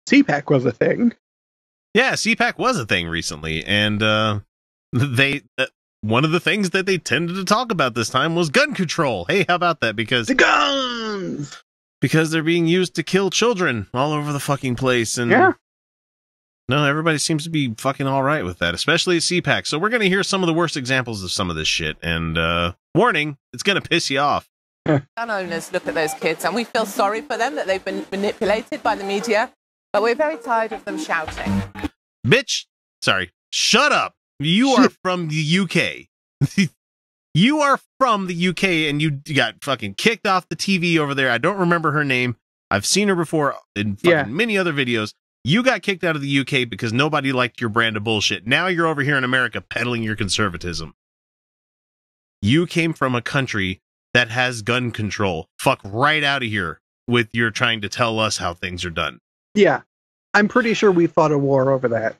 CPAC was a thing. Yeah, CPAC was a thing recently, and they one of the things that they tended to talk about this time was gun control. Hey, how about that? Because the guns, because they're being used to kill children all over the fucking place, and no, everybody seems to be fucking all right with that, especially at CPAC. So we're going to hear some of the worst examples of some of this shit, and warning, it's going to piss you off. Gun owners look at those kids, and we feel sorry for them that they've been manipulated by the media, but we're very tired of them shouting. Bitch, sorry, shut up. You are from the UK. You are from the UK, and you got fucking kicked off the TV over there. I don't remember her name. I've seen her before in fucking many other videos. You got kicked out of the UK because nobody liked your brand of bullshit. Now you're over here in America peddling your conservatism. You came from a country that has gun control. Fuck right out of here with your trying to tell us how things are done. Yeah. I'm pretty sure we fought a war over that.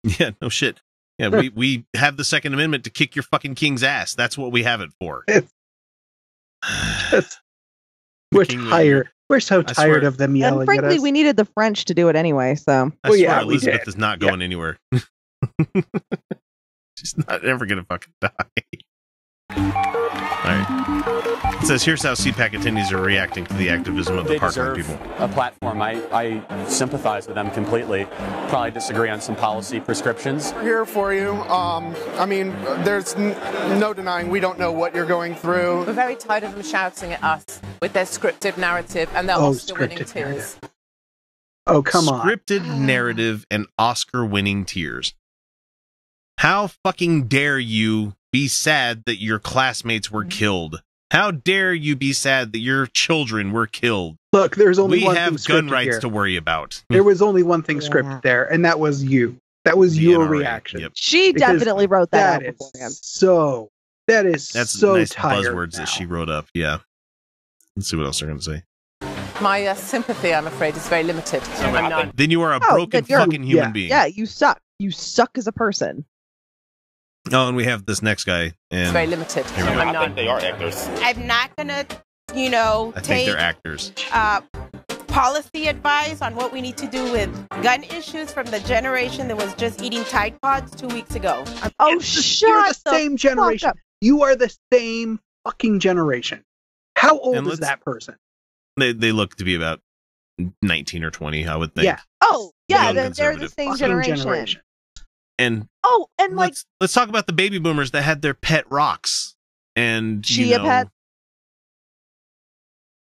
Yeah, no shit. Yeah, we have the Second Amendment to kick your fucking king's ass. That's what we have it for. We're tired. We're so tired of them yelling and frankly, at us. we needed the French to do it anyway, so. I swear Elizabeth is not going anywhere. She's not ever going to fucking die. All right. It says, here's how CPAC attendees are reacting to the activism of the Parkland people. A platform. I sympathize with them completely. Probably disagree on some policy prescriptions. We're here for you. I mean, there's no denying we don't know what you're going through. We're very tired of them shouting at us with their scripted narrative and their Oscar-winning tears. Oh, come on. Scripted narrative and Oscar-winning tears. How fucking dare you be sad that your classmates were killed? How dare you be sad that your children were killed? Look, there's only we one have thing gun scripted rights here. to worry about. There was only one thing scripted there, and that was you. That was The your NRA, reaction. yep. She definitely wrote that out beforehand. That's so nice tired buzzwords now. that she wrote up. Yeah. Let's see what else they're going to say. My sympathy, I'm afraid, is very limited. I'm none. Then you are a broken fucking human being. Yeah, you suck. You suck as a person. Oh, and we have this next guy. And It's very limited. I think they are actors. I'm not gonna, you know, I think take they're actors. policy advice on what we need to do with gun issues from the generation that was just eating Tide Pods 2 weeks ago. You're the same generation. You are the same fucking generation. How old is that person? They look to be about 19 or 20, I would think. Yeah. Oh, yeah, Young they're the conservative. same Fucking generation. And and like let's talk about the baby boomers that had their pet rocks. And Chia Pet.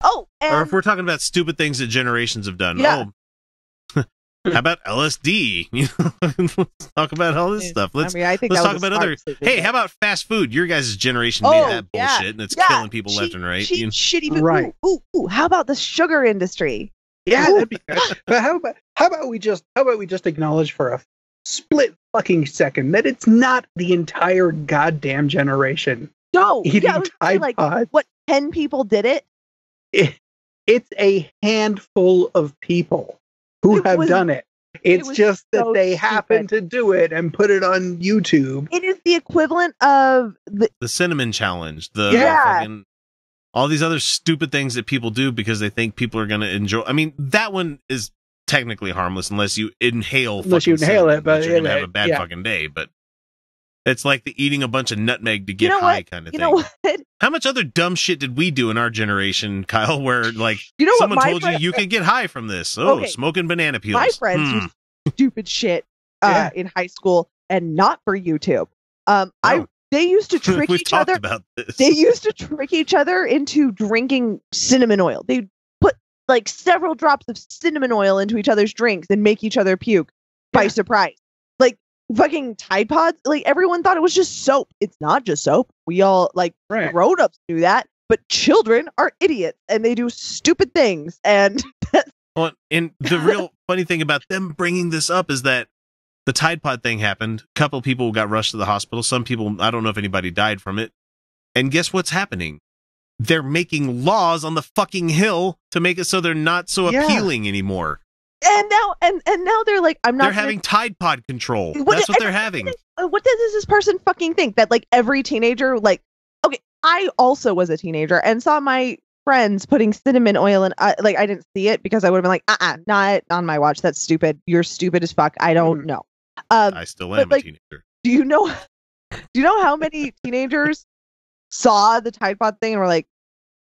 Oh, and or if we're talking about stupid things that generations have done. Yeah. Oh, how about LSD? Let's talk about all this stuff. Let's I think let's that talk was a about smart other. decision. Hey, how about fast food? Your guys' generation made that bullshit, and it's killing people left and right. Shitty, Right. Ooh, how about the sugar industry? Yeah, that'd be good. But how about we just acknowledge for a split fucking second that it's not the entire goddamn generation. No, eating I was Tide like, Pods. what? 10 people did it. It's a handful of people who have done it. It's just that they happen to do it and put it on YouTube. It is the equivalent of the cinnamon challenge, the fucking, all these other stupid things that people do because they think people are going to enjoy. I mean, that one is technically harmless unless you inhale. Unless you inhale it, but you're going to have a bad fucking day. But it's like the eating a bunch of nutmeg to get high kind of thing. You know what? How much other dumb shit did we do in our generation, Kyle, where like someone told you could get high from this? Oh, smoking banana peels. My friends used stupid shit in high school and not for YouTube. They used to trick We've each other. talked about this. They used to trick each other into drinking cinnamon oil. They put like several drops of cinnamon oil into each other's drinks and make each other puke by surprise. Like fucking Tide Pods. Like everyone thought it was just soap. It's not just soap. We all grown-ups do that, but children are idiots and they do stupid things. And well, and the real funny thing about them bringing this up is that the Tide Pod thing happened. A couple people got rushed to the hospital. Some people, I don't know if anybody died from it. And guess what's happening? They're making laws on the fucking Hill to make it so they're not so appealing anymore. And now they're like, I'm not. They're having Tide Pod control. That's what they're having. What does this person fucking think? That like every teenager, like, okay, I also was a teenager and saw my friends putting cinnamon oil in. Like I didn't see it because I would have been like, not on my watch. That's stupid. You're stupid as fuck. I don't know. I still am a teenager. Do you know how many teenagers saw the Tide Pod thing and were like,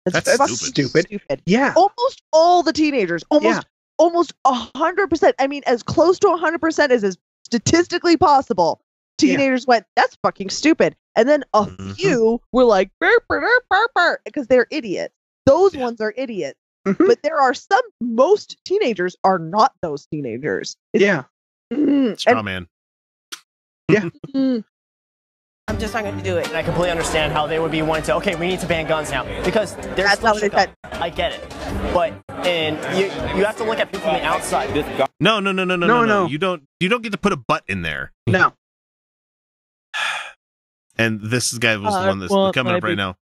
that's stupid. Yeah. Almost all the teenagers, almost 100%. I mean, as close to 100% as is statistically possible. Teenagers went, that's fucking stupid. And then a few were like, because they're idiots. Those ones are idiots. But there are most teenagers are not those teenagers. Straw man. Yeah. I'm just not going to do it. And I completely understand how they would be wanting to, okay, we need to ban guns now. Because that's not what they said. I get it. But, and you have to look at people from the outside. No. You don't get to put a butt in there. No. And this guy was the one that's coming up right now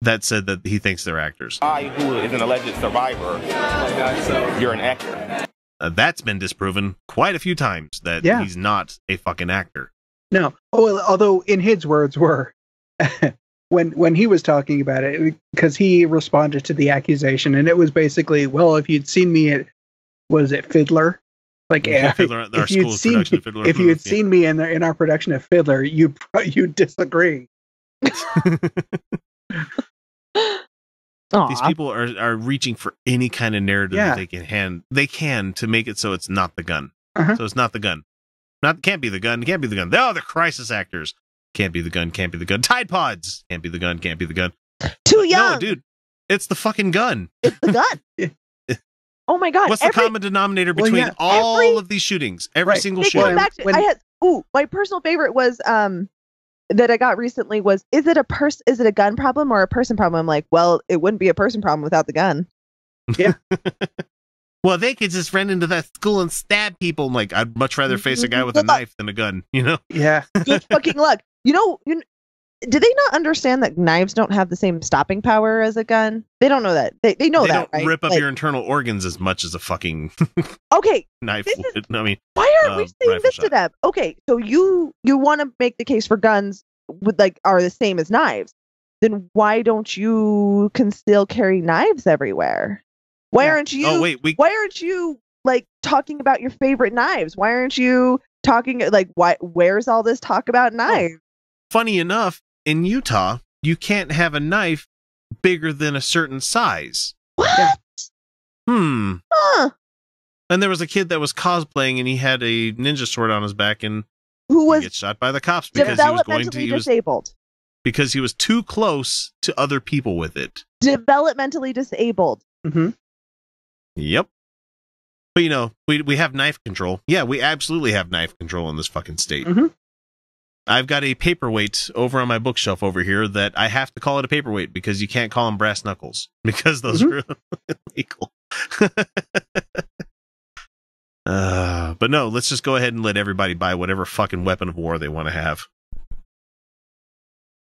that said that he thinks they're actors. I, who is an alleged survivor, you're an actor. That's been disproven quite a few times that he's not a fucking actor. No. Oh, although in his words were when he was talking about it, because he responded to the accusation, and it was basically, well, if you'd seen me was it Fiddler? Like, Fiddler, if you'd seen me in our production of Fiddler, you'd disagree. These people are reaching for any kind of narrative that they can to make it so it's not the gun. So it's not the gun. Can't be the gun. Can't be the gun. Oh, the crisis actors. Can't be the gun. Can't be the gun. Tide Pods. Can't be the gun. Can't be the gun. Too young. No, dude. It's the fucking gun. It's the gun. Oh my god! What's the common denominator between all of these shootings? Every single shooting. My personal favorite was that I got recently was, is it a gun problem or a person problem? I'm like, well, it wouldn't be a person problem without the gun. Yeah. Well, they could just run into that school and stab people. I'm like, I'd much rather face a guy with a knife than a gun, you know? Yeah. Good fucking luck. You know, do they not understand that knives don't have the same stopping power as a gun? They don't know that. They know that, right? They don't rip up your internal organs as much as a fucking knife would. I mean, why aren't we saying this to them? Okay, so you want to make the case for guns are the same as knives. Then why don't you still carry knives everywhere? Why aren't you? Oh, wait, why aren't you talking about your favorite knives? Why aren't you talking where's all this talk about knives? Funny enough, in Utah, you can't have a knife bigger than a certain size. What? Huh. And there was a kid that was cosplaying and he had a ninja sword on his back and who was get shot by the cops because he was disabled. Because he was too close to other people with it. Developmentally disabled. Mm-hmm. Yep. But we have knife control. Yeah, we absolutely have knife control in this fucking state. Mm-hmm. I've got a paperweight over on my bookshelf over here that I have to call it a paperweight because you can't call them brass knuckles because those are illegal. But no, let's just go ahead and let everybody buy whatever fucking weapon of war they want to have.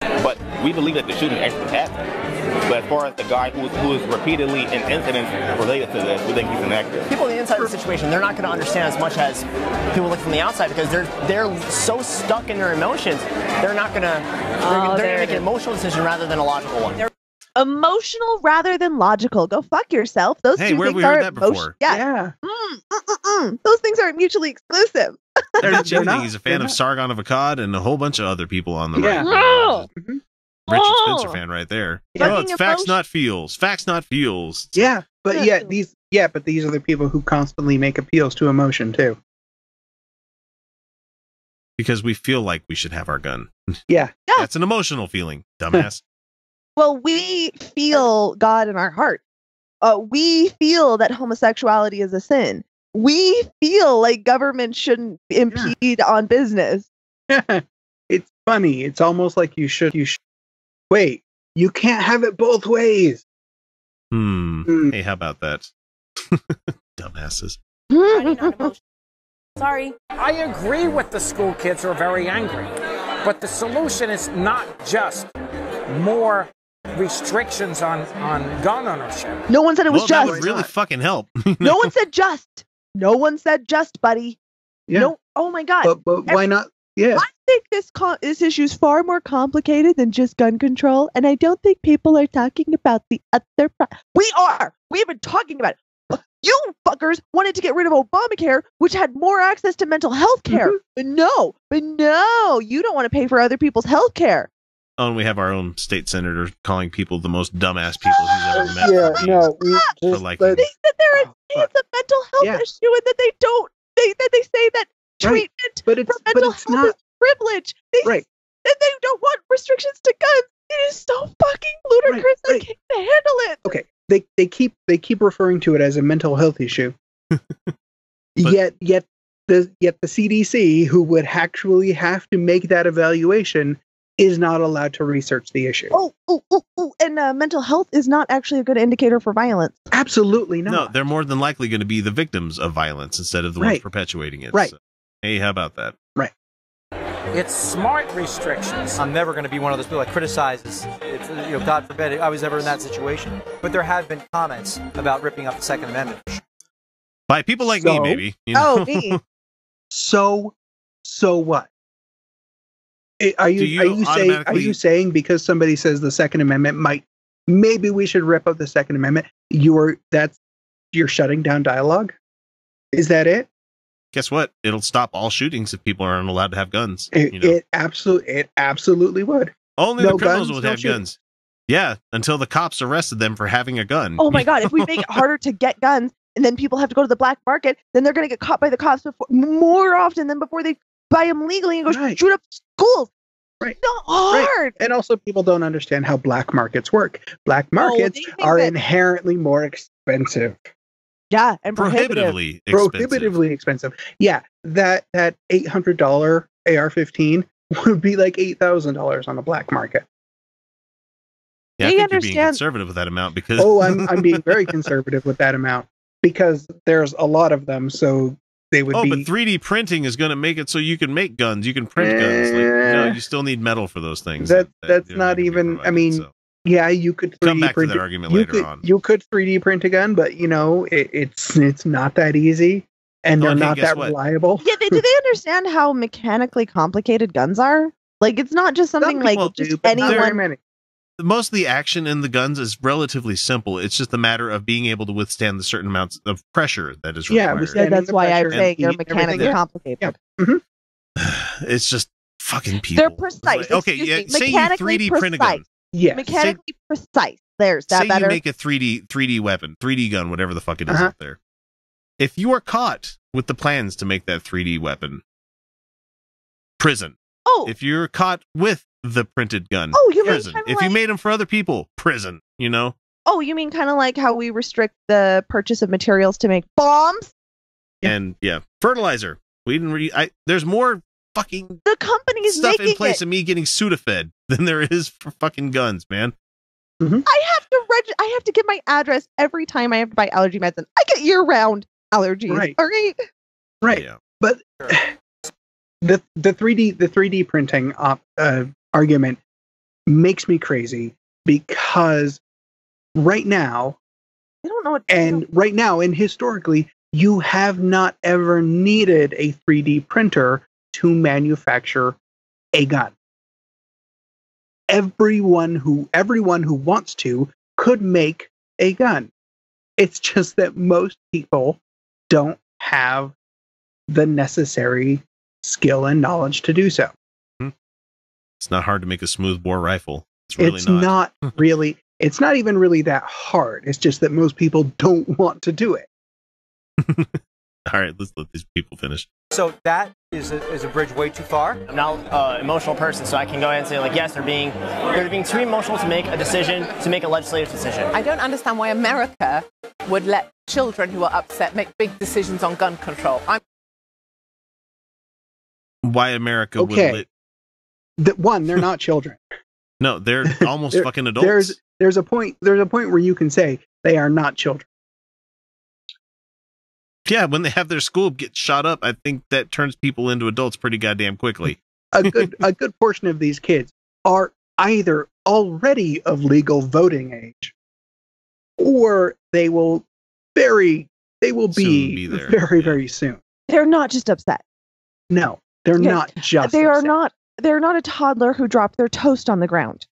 But we believe that the shooting actually happened. But as far as the guy who is repeatedly in incidents related to this, we think he's an actor. People on the inside of the situation, they're not going to understand as much as people looking from the outside because they're so stuck in their emotions. They're not going to. They're going to make an emotional decision rather than a logical one. Emotional rather than logical. Go fuck yourself. Those two things aren't emotional. Yeah. Those things aren't mutually exclusive. He's a fan of Sargon of Akkad and a whole bunch of other people on the right. Mm-hmm. Richard Spencer fan right there. Oh, it's facts, not feels. Facts, not feels. Yeah, but these are the people who constantly make appeals to emotion too. Because we feel like we should have our gun. Yeah. That's an emotional feeling, dumbass. Well, we feel God in our heart. We feel that homosexuality is a sin. We feel like government shouldn't impede on business. It's funny. It's almost like you should. Wait, you can't have it both ways. Hey, how about that? Dumbasses. Sorry. I agree with the school kids who are very angry. But the solution is not just more restrictions on gun ownership. No one said it was just. That would really fucking help. No one said just. No one said just, buddy. Yeah. No. Oh my God. But why not? Yeah. think this issue is far more complicated than just gun control, and I don't think people are talking about the other. We are. We've been talking about it. You fuckers wanted to get rid of Obamacare, which had more access to mental health care. But no, you don't want to pay for other people's health care. Oh, and we have our own state senator calling people the most dumbass people he's ever met. Yeah, no, they said it's a mental health issue, and that they say that treatment for mental health is privilege. They don't want restrictions to guns. It is so fucking ludicrous. I can't handle it. Okay, they keep referring to it as a mental health issue. yet the CDC, who would actually have to make that evaluation, is not allowed to research the issue. And mental health is not actually a good indicator for violence. Absolutely not. No, they're more than likely going to be the victims of violence instead of the ones perpetuating it. Right. So, hey, how about that? Right. It's smart restrictions. I'm never going to be one of those people that criticizes. It's, God forbid I was ever in that situation. But there have been comments about ripping up the Second Amendment. By people like me, maybe. You know? Oh, me. So what? Are you saying because somebody says the Second Amendment maybe we should rip up the Second Amendment, you're shutting down dialogue? Is that it? Guess what? It'll stop all shootings if people aren't allowed to have guns. It absolutely would. Only the criminals would have guns. Yeah, until the cops arrested them for having a gun. Oh my God! If we make it harder to get guns, and then people have to go to the black market, then they're going to get caught by the cops more often than before they buy them legally and go shoot up schools. Right. So hard. Right. And also, people don't understand how black markets work. Black markets are inherently more expensive. Yeah, and prohibitively expensive. Yeah, that $800 AR-15 would be like $8,000 on the black market. Yeah, I think you're being conservative with that amount because I'm being very conservative with that amount because there's a lot of them, so they would be. But 3D printing is going to make it so you can make guns. You can print guns. Like, you still need metal for those things. That's not even. I mean, so. Yeah, you could 3D come back print to that argument later on. You could 3D print a gun, but it's not that easy, and they're not that reliable. Yeah, do they understand how mechanically complicated guns are? Like, it's not just something like just anyone. Most of the action in the guns is relatively simple. It's just a matter of being able to withstand the certain amounts of pressure that is required. Yeah, that's why I'm saying they're mechanically complicated. Yeah. Mm-hmm. It's just fucking people. They're precise. Say you 3D print a gun. Yeah, mechanically precise. There's that better. You make a 3D weapon, 3D gun, whatever the fuck it is out there. If you are caught with the plans to make that 3D weapon, prison. Oh, if you're caught with the printed gun, prison. If you made them for other people, prison. Oh, you mean kind of like how we restrict the purchase of materials to make bombs? And fertilizer. We didn't. There's more fucking the company's stuff making in place of me getting Sudafed than there is for fucking guns, man. Mm-hmm. I have to give my address every time I have to buy allergy medicine. I get year-round allergies. Right. All right. Right. Yeah. But the 3D printing argument makes me crazy because right now, I don't know what. Right now, and historically, you have not ever needed a 3D printer to manufacture a gun. Everyone who wants to could make a gun. It's just that most people don't have the necessary skill and knowledge to do so. It's not hard to make a smoothbore rifle. It's really not really. It's not even really that hard. It's just that most people don't want to do it. All right, let's let these people finish. So that is a bridge way too far. I'm now an emotional person, so I can go ahead and say, like, yes, they're being too emotional to make a decision, to make a legislative decision. I don't understand why America would let children who are upset make big decisions on gun control. Why America would let... They're not children. No, they're almost fucking adults. There's a point where you can say they are not children. Yeah, when they have their school get shot up, I think that turns people into adults pretty goddamn quickly. a good portion of these kids are either already of legal voting age, or they will be very, very soon. They're not just upset. No, They're not just They are upset. not. They're not a toddler who dropped their toast on the ground.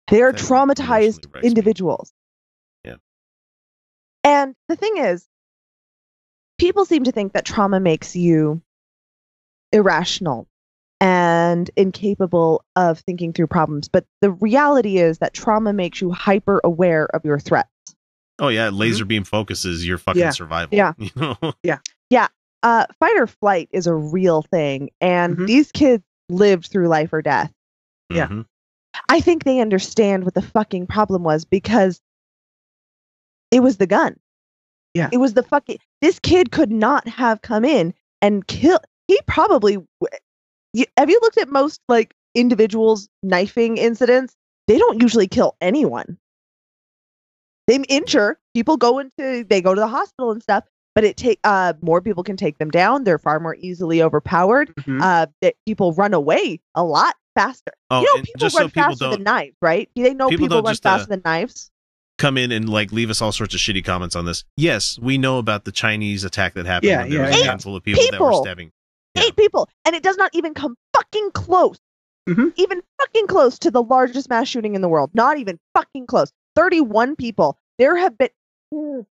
They are That traumatized emotionally wrecks me. individuals. Yeah. And the thing is, people seem to think that trauma makes you irrational and incapable of thinking through problems. But the reality is that trauma makes you hyper aware of your threats. Oh yeah, laser beam focuses your fucking survival. Yeah. You know? Yeah. Fight or flight is a real thing, and Mhm. these kids lived through life or death. Yeah. Mhm. I think they understand what the fucking problem was because it was the gun. Yeah. It was the fucking. This kid could not have come in and killed. He probably. Have you looked at most like individuals knifing incidents? They don't usually kill anyone. They injure people. They go to the hospital and stuff. But more people can take them down. They're far more easily overpowered. People run away a lot faster. Oh, you know, and people just run so people faster than don't- knives, right? They know people people don't run just, faster than knives. Come in and like leave us all sorts of shitty comments on this. Yes, we know about the Chinese attack that happened when there was a handful of people that were stabbing. 8 people, and it does not even come fucking close. Even fucking close to the largest mass shooting in the world. Not even fucking close. 31 people. There have been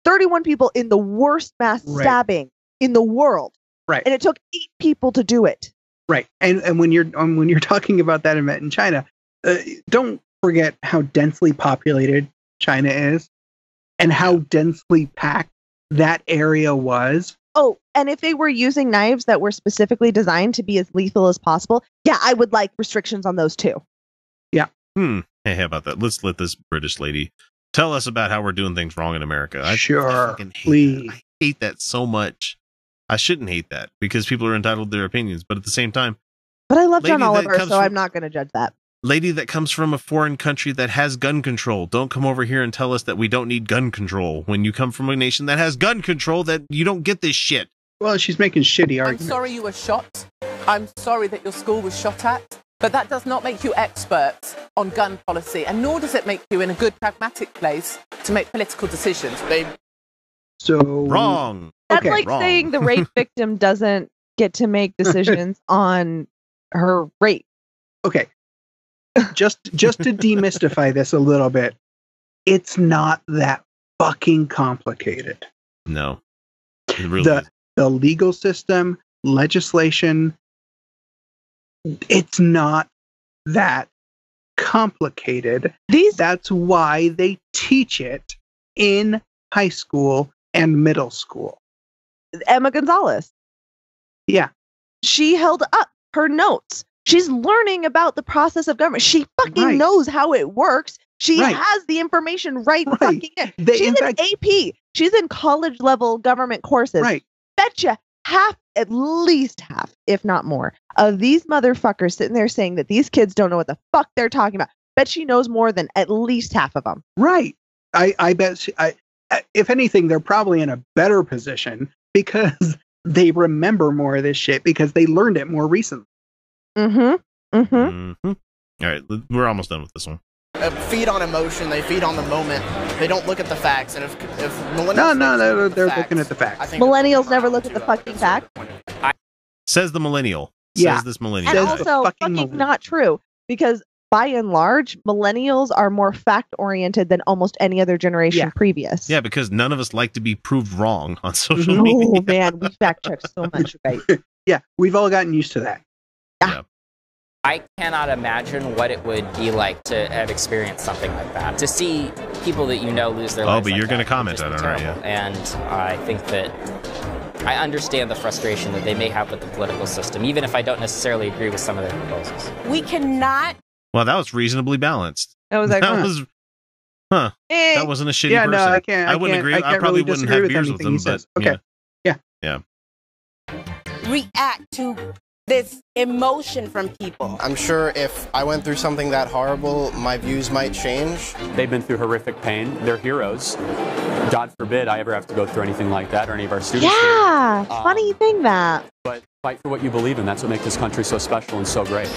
31 people in the worst mass stabbing in the world. Right. And it took 8 people to do it. Right. And when you're talking about that event in China, don't forget how densely populated China is and how densely packed that area was. Oh, and if they were using knives that were specifically designed to be as lethal as possible, yeah, I would like restrictions on those too. Yeah. Hey, how about that? Let's let this British lady tell us about how we're doing things wrong in America. I fucking hate that. I hate that so much. I shouldn't hate that because people are entitled to their opinions, but at the same time. But I love lady John that Oliver, comes so from- I'm not going to judge that. Lady that comes from a foreign country that has gun control. Don't come over here and tell us that we don't need gun control when you come from a nation that has gun control, that you don't get this shit. Well, she's making shitty I'm arguments. sorry you were shot. I'm sorry that your school was shot at. But that does not make you experts on gun policy, and nor does it make you in a good pragmatic place to make political decisions. So wrong. That's like saying the rape victim doesn't get to make decisions on her rape. Okay. Just to demystify this a little bit, it's not that fucking complicated. No. It really is. The legal system, legislation, it's not that complicated. That's why they teach it in high school and middle school. Emma Gonzalez. Yeah. She held up her notes. She's learning about the process of government. She fucking knows how it works. She has the information fucking in. She's in AP. She's in college level government courses. Right. Betcha at least half, if not more, of these motherfuckers sitting there saying that these kids don't know what the fuck they're talking about. Bet she knows more than at least half of them. Right. I bet if anything, they're probably in a better position because they remember more of this shit because they learned it more recently. All right, we're almost done with this one. Feed on emotion. They feed on the moment. They don't look at the facts. And if millennials they're looking at the facts. Millennials never look at the fucking facts. Says the millennial. Yeah. Says this millennial. And also, fucking not true, because by and large, millennials are more fact-oriented than almost any other generation previous. Yeah, because none of us like to be proved wrong on social media. Oh, man, we fact-check so much, right? Yeah, we've all gotten used to that. Yeah. I cannot imagine what it would be like to have experienced something like that. To see people that you know lose their lives. Oh, but you're like going to that comment would on just it, be aren't you? terrible. And I think that I understand the frustration that they may have with the political system, even if I don't necessarily agree with some of their proposals. We cannot. Well, that was reasonably balanced. That was like, that wasn't a shitty Yeah, person. no, I can't. I wouldn't agree. I can't probably really wouldn't disagree have with beers with anything them, he says. but Okay. yeah. React to this emotion from people. I'm sure if I went through something that horrible, my views might change. They've been through horrific pain. They're heroes. God forbid I ever have to go through anything like that or any of our students. yeah, funny thing that. But fight for what you believe in. That's what makes this country so special and so great.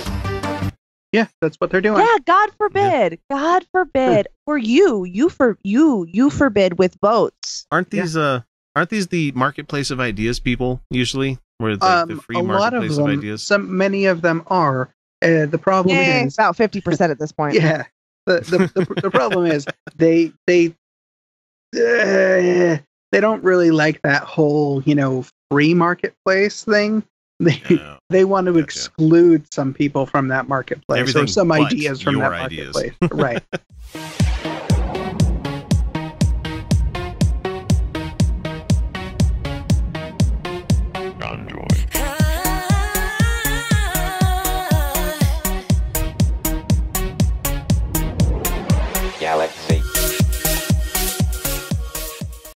Yeah, that's what they're doing. Yeah, God forbid. God forbid. Or you forbid with votes. Aren't these Aren't these the marketplace of ideas people usually? Where the free a lot of marketplace them, of ideas? many of them are. The problem is about 50% at this point. Yeah. The problem is they don't really like that whole, free marketplace thing. They want to exclude some people from that marketplace, Everything or some but ideas from your that ideas. marketplace. Right.